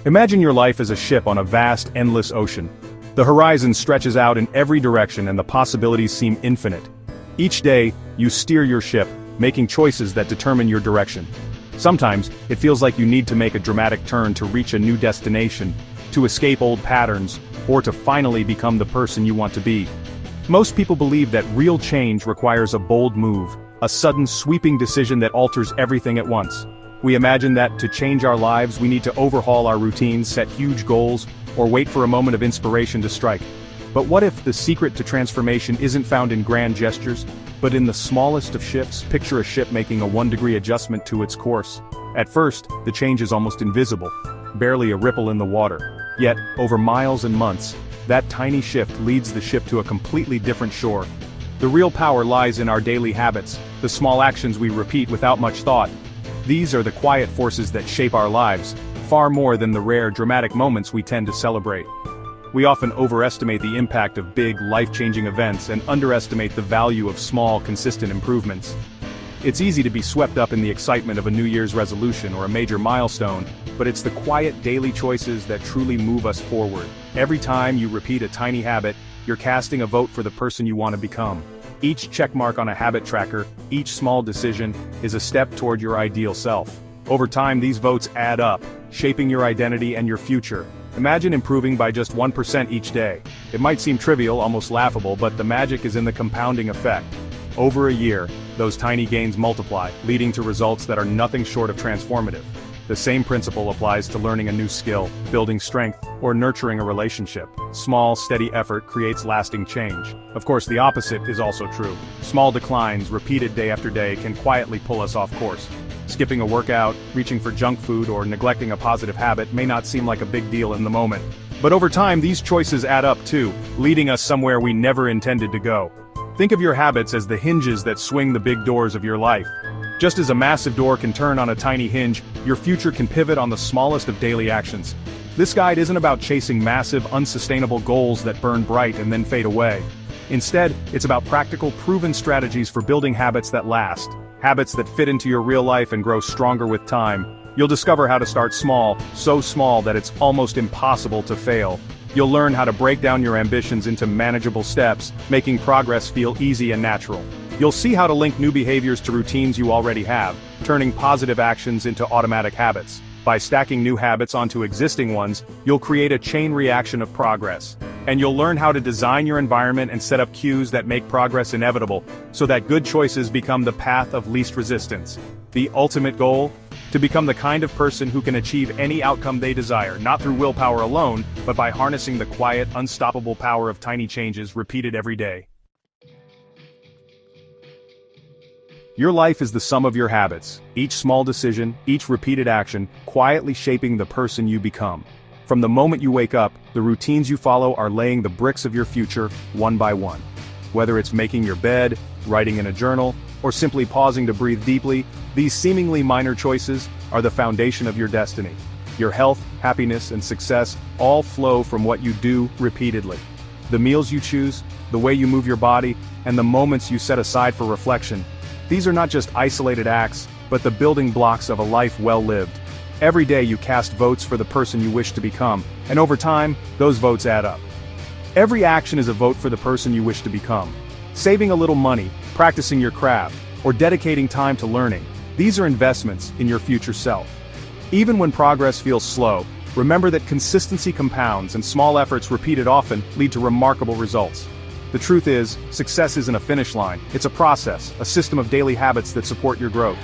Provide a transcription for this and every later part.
Imagine your life as a ship on a vast, endless ocean. The horizon stretches out in every direction and the possibilities seem infinite. Each day, you steer your ship, making choices that determine your direction. Sometimes, it feels like you need to make a dramatic turn to reach a new destination, to escape old patterns, or to finally become the person you want to be. Most people believe that real change requires a bold move, a sudden sweeping decision that alters everything at once. We imagine that to change our lives we need to overhaul our routines, set huge goals, or wait for a moment of inspiration to strike. But what if the secret to transformation isn't found in grand gestures, but in the smallest of shifts? Picture a ship making a 1-degree adjustment to its course. At first, the change is almost invisible, barely a ripple in the water. Yet, over miles and months, that tiny shift leads the ship to a completely different shore. The real power lies in our daily habits, the small actions we repeat without much thought. These are the quiet forces that shape our lives, far more than the rare, dramatic moments we tend to celebrate. We often overestimate the impact of big, life-changing events and underestimate the value of small, consistent improvements. It's easy to be swept up in the excitement of a New Year's resolution or a major milestone, but it's the quiet daily choices that truly move us forward. Every time you repeat a tiny habit, you're casting a vote for the person you want to become. Each checkmark on a habit tracker, each small decision, is a step toward your ideal self. Over time these votes add up, shaping your identity and your future. Imagine improving by just 1% each day. It might seem trivial, almost laughable, but the magic is in the compounding effect. Over a year, those tiny gains multiply, leading to results that are nothing short of transformative. The same principle applies to learning a new skill, building strength, or nurturing a relationship. Small, steady effort creates lasting change. Of course, the opposite is also true. Small declines, repeated day after day, can quietly pull us off course. Skipping a workout, reaching for junk food, or neglecting a positive habit may not seem like a big deal in the moment. But over time, these choices add up too, leading us somewhere we never intended to go. Think of your habits as the hinges that swing the big doors of your life. Just as a massive door can turn on a tiny hinge, your future can pivot on the smallest of daily actions. This guide isn't about chasing massive, unsustainable goals that burn bright and then fade away. Instead, it's about practical, proven strategies for building habits that last. Habits that fit into your real life and grow stronger with time. You'll discover how to start small, so small that it's almost impossible to fail. You'll learn how to break down your ambitions into manageable steps, making progress feel easy and natural. You'll see how to link new behaviors to routines you already have, turning positive actions into automatic habits. By stacking new habits onto existing ones, you'll create a chain reaction of progress. And you'll learn how to design your environment and set up cues that make progress inevitable, so that good choices become the path of least resistance. The ultimate goal? To become the kind of person who can achieve any outcome they desire, not through willpower alone, but by harnessing the quiet, unstoppable power of tiny changes repeated every day. Your life is the sum of your habits, each small decision, each repeated action, quietly shaping the person you become. From the moment you wake up, the routines you follow are laying the bricks of your future, one by one. Whether it's making your bed, writing in a journal, or simply pausing to breathe deeply, these seemingly minor choices are the foundation of your destiny. Your health, happiness, and success all flow from what you do repeatedly. The meals you choose, the way you move your body, and the moments you set aside for reflection. These are not just isolated acts, but the building blocks of a life well lived. Every day you cast votes for the person you wish to become, and over time, those votes add up. Every action is a vote for the person you wish to become. Saving a little money, practicing your craft, or dedicating time to learning, these are investments in your future self. Even when progress feels slow, remember that consistency compounds and small efforts repeated often lead to remarkable results. The truth is, success isn't a finish line, it's a process, a system of daily habits that support your growth.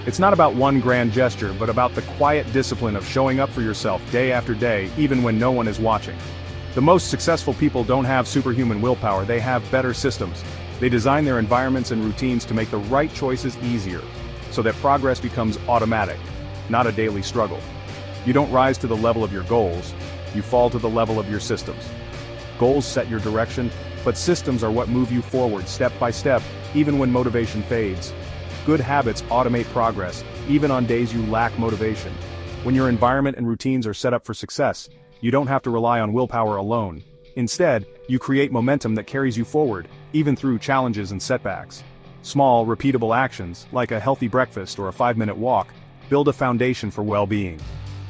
It's not about one grand gesture, but about the quiet discipline of showing up for yourself day after day, even when no one is watching. The most successful people don't have superhuman willpower, they have better systems. They design their environments and routines to make the right choices easier, so that progress becomes automatic, not a daily struggle. You don't rise to the level of your goals, you fall to the level of your systems. Goals set your direction, but systems are what move you forward step by step, even when motivation fades. Good habits automate progress, even on days you lack motivation. When your environment and routines are set up for success, you don't have to rely on willpower alone. Instead, you create momentum that carries you forward, even through challenges and setbacks. Small, repeatable actions, like a healthy breakfast or a 5-minute walk, build a foundation for well-being.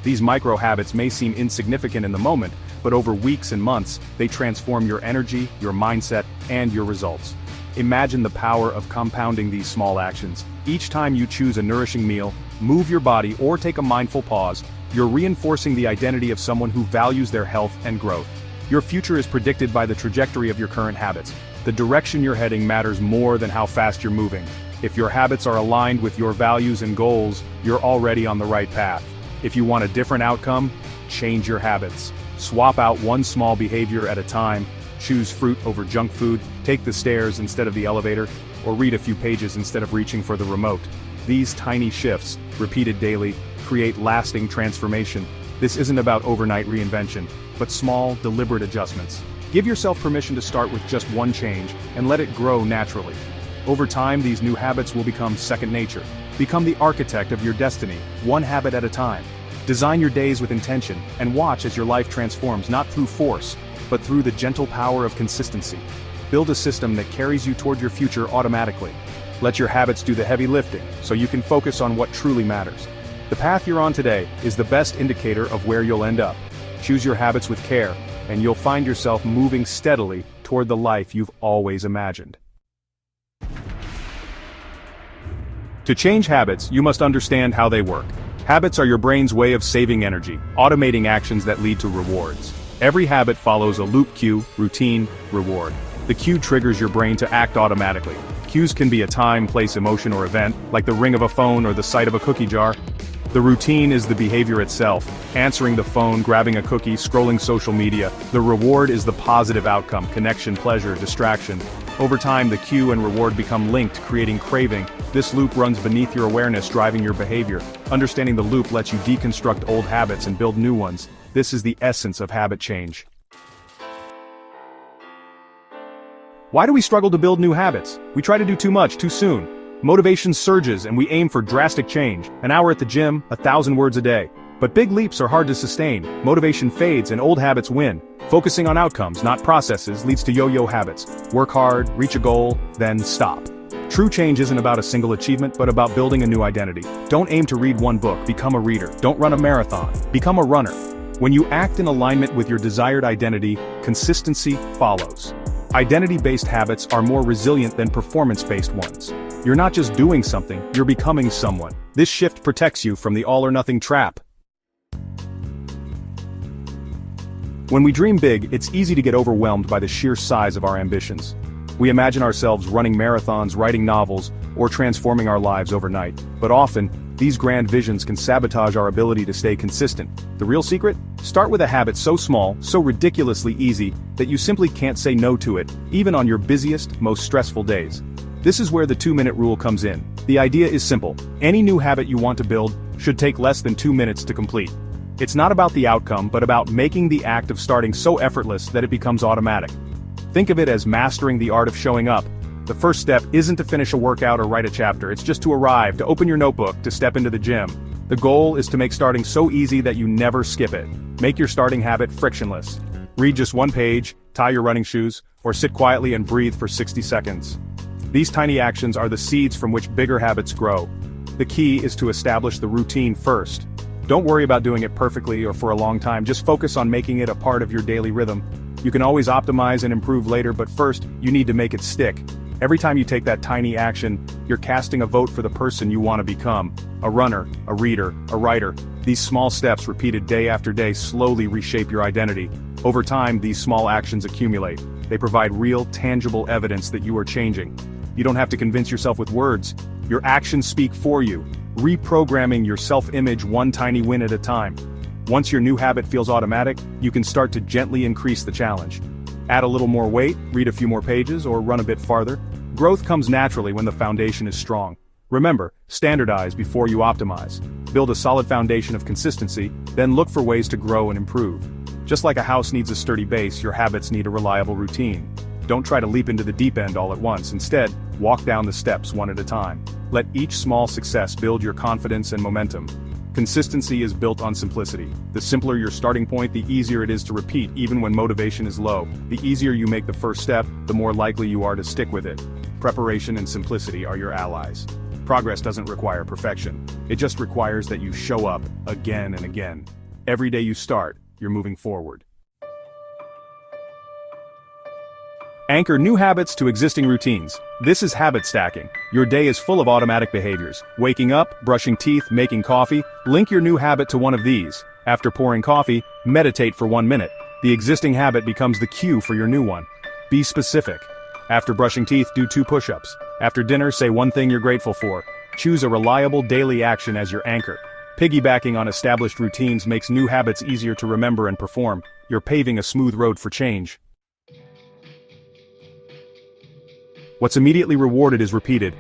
These micro habits may seem insignificant in the moment, but over weeks and months, they transform your energy, your mindset, and your results. Imagine the power of compounding these small actions. Each time you choose a nourishing meal, move your body, or take a mindful pause, you're reinforcing the identity of someone who values their health and growth. Your future is predicted by the trajectory of your current habits. The direction you're heading matters more than how fast you're moving. If your habits are aligned with your values and goals, you're already on the right path. If you want a different outcome, change your habits. Swap out one small behavior at a time, choose fruit over junk food, take the stairs instead of the elevator, or read a few pages instead of reaching for the remote. These tiny shifts, repeated daily, create lasting transformation. This isn't about overnight reinvention, but small, deliberate adjustments. Give yourself permission to start with just one change, and let it grow naturally. Over time, these new habits will become second nature. Become the architect of your destiny, one habit at a time. Design your days with intention, and watch as your life transforms not through force, but through the gentle power of consistency. Build a system that carries you toward your future automatically. Let your habits do the heavy lifting, so you can focus on what truly matters. The path you're on today is the best indicator of where you'll end up. Choose your habits with care, and you'll find yourself moving steadily toward the life you've always imagined. To change habits, you must understand how they work. Habits are your brain's way of saving energy, automating actions that lead to rewards. Every habit follows a loop cue, routine, reward. The cue triggers your brain to act automatically. Cues can be a time, place, emotion, or event, like the ring of a phone or the sight of a cookie jar. The routine is the behavior itself, answering the phone, grabbing a cookie, scrolling social media. The reward is the positive outcome, connection, pleasure, distraction. Over time, the cue and reward become linked, creating craving. This loop runs beneath your awareness, driving your behavior. Understanding the loop lets you deconstruct old habits and build new ones. This is the essence of habit change. Why do we struggle to build new habits? We try to do too much, too soon. Motivation surges and we aim for drastic change. An hour at the gym, 1,000 words a day. But big leaps are hard to sustain. Motivation fades and old habits win. Focusing on outcomes, not processes, leads to yo-yo habits. Work hard, reach a goal, then stop. True change isn't about a single achievement, but about building a new identity. Don't aim to read one book, become a reader. Don't run a marathon, become a runner. When you act in alignment with your desired identity, consistency follows. Identity-based habits are more resilient than performance-based ones. You're not just doing something, you're becoming someone. This shift protects you from the all-or-nothing trap. When we dream big, it's easy to get overwhelmed by the sheer size of our ambitions. We imagine ourselves running marathons, writing novels, or transforming our lives overnight. But often, these grand visions can sabotage our ability to stay consistent. The real secret? Start with a habit so small, so ridiculously easy, that you simply can't say no to it, even on your busiest, most stressful days. This is where the 2-minute rule comes in. The idea is simple. Any new habit you want to build should take less than 2 minutes to complete. It's not about the outcome, but about making the act of starting so effortless that it becomes automatic. Think of it as mastering the art of showing up. The first step isn't to finish a workout or write a chapter, it's just to arrive, to open your notebook, to step into the gym. The goal is to make starting so easy that you never skip it. Make your starting habit frictionless. Read just one page, tie your running shoes, or sit quietly and breathe for 60 seconds. These tiny actions are the seeds from which bigger habits grow. The key is to establish the routine first. Don't worry about doing it perfectly or for a long time, just focus on making it a part of your daily rhythm. You can always optimize and improve later, but first, you need to make it stick. Every time you take that tiny action, you're casting a vote for the person you want to become. A runner, a reader, a writer. These small steps repeated day after day slowly reshape your identity. Over time, these small actions accumulate. They provide real, tangible evidence that you are changing. You don't have to convince yourself with words. Your actions speak for you, reprogramming your self-image one tiny win at a time. Once your new habit feels automatic, you can start to gently increase the challenge. Add a little more weight, read a few more pages, or run a bit farther. Growth comes naturally when the foundation is strong. Remember, standardize before you optimize. Build a solid foundation of consistency, then look for ways to grow and improve. Just like a house needs a sturdy base, your habits need a reliable routine. Don't try to leap into the deep end all at once. Instead, walk down the steps one at a time. Let each small success build your confidence and momentum. Consistency is built on simplicity. The simpler your starting point, the easier it is to repeat even when motivation is low. The easier you make the first step, the more likely you are to stick with it. Preparation and simplicity are your allies. Progress doesn't require perfection. It just requires that you show up again and again. Every day you start, you're moving forward. Anchor new habits to existing routines. This is habit stacking. Your day is full of automatic behaviors. Waking up, brushing teeth, making coffee. Link your new habit to one of these. After pouring coffee, meditate for 1 minute. The existing habit becomes the cue for your new one. Be specific. After brushing teeth, do 2 push-ups. After dinner, say one thing you're grateful for. Choose a reliable daily action as your anchor. Piggybacking on established routines makes new habits easier to remember and perform. You're paving a smooth road for change. What's immediately rewarded is repeated.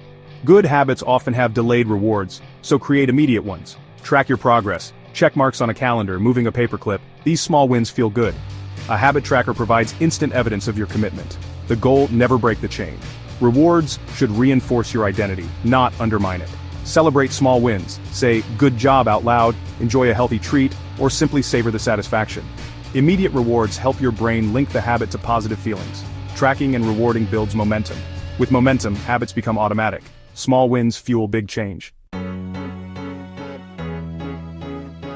Good habits often have delayed rewards, so create immediate ones. Track your progress. Check marks on a calendar, moving a paperclip. These small wins feel good. A habit tracker provides instant evidence of your commitment. The goal: never break the chain. Rewards should reinforce your identity, not undermine it. Celebrate small wins. Say, "good job" out loud, enjoy a healthy treat, or simply savor the satisfaction. Immediate rewards help your brain link the habit to positive feelings. Tracking and rewarding builds momentum. With momentum, habits become automatic. Small wins fuel big change.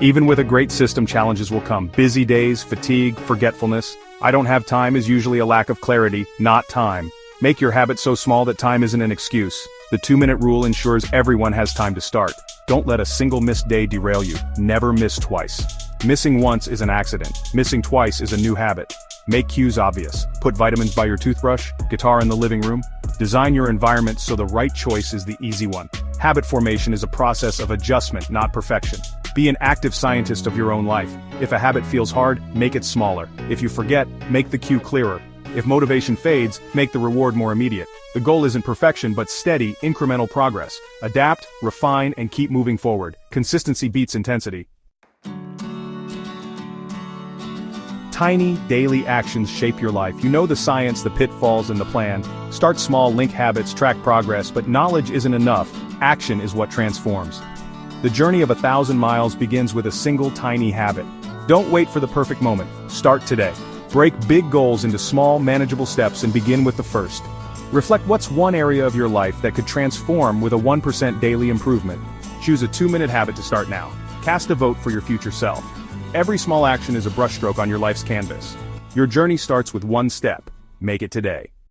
Even with a great system, challenges will come. Busy days, fatigue, forgetfulness. "I don't have time" is usually a lack of clarity, not time. Make your habit so small that time isn't an excuse. The 2-minute rule ensures everyone has time to start. Don't let a single missed day derail you. Never miss twice. Missing once is an accident. Missing twice is a new habit. Make cues obvious. Put vitamins by your toothbrush, guitar in the living room. Design your environment so the right choice is the easy one. Habit formation is a process of adjustment, not perfection. Be an active scientist of your own life. If a habit feels hard, make it smaller. If you forget, make the cue clearer. If motivation fades, make the reward more immediate. The goal isn't perfection but steady, incremental progress. Adapt, refine, and keep moving forward. Consistency beats intensity. Tiny, daily actions shape your life. You know the science, the pitfalls, and the plan. Start small, link habits, track progress, but knowledge isn't enough. Action is what transforms. The journey of 1,000 miles begins with a single tiny habit. Don't wait for the perfect moment. Start today. Break big goals into small, manageable steps and begin with the first. Reflect what's one area of your life that could transform with a 1% daily improvement. Choose a 2-minute habit to start now. Cast a vote for your future self. Every small action is a brushstroke on your life's canvas. Your journey starts with one step. Make it today.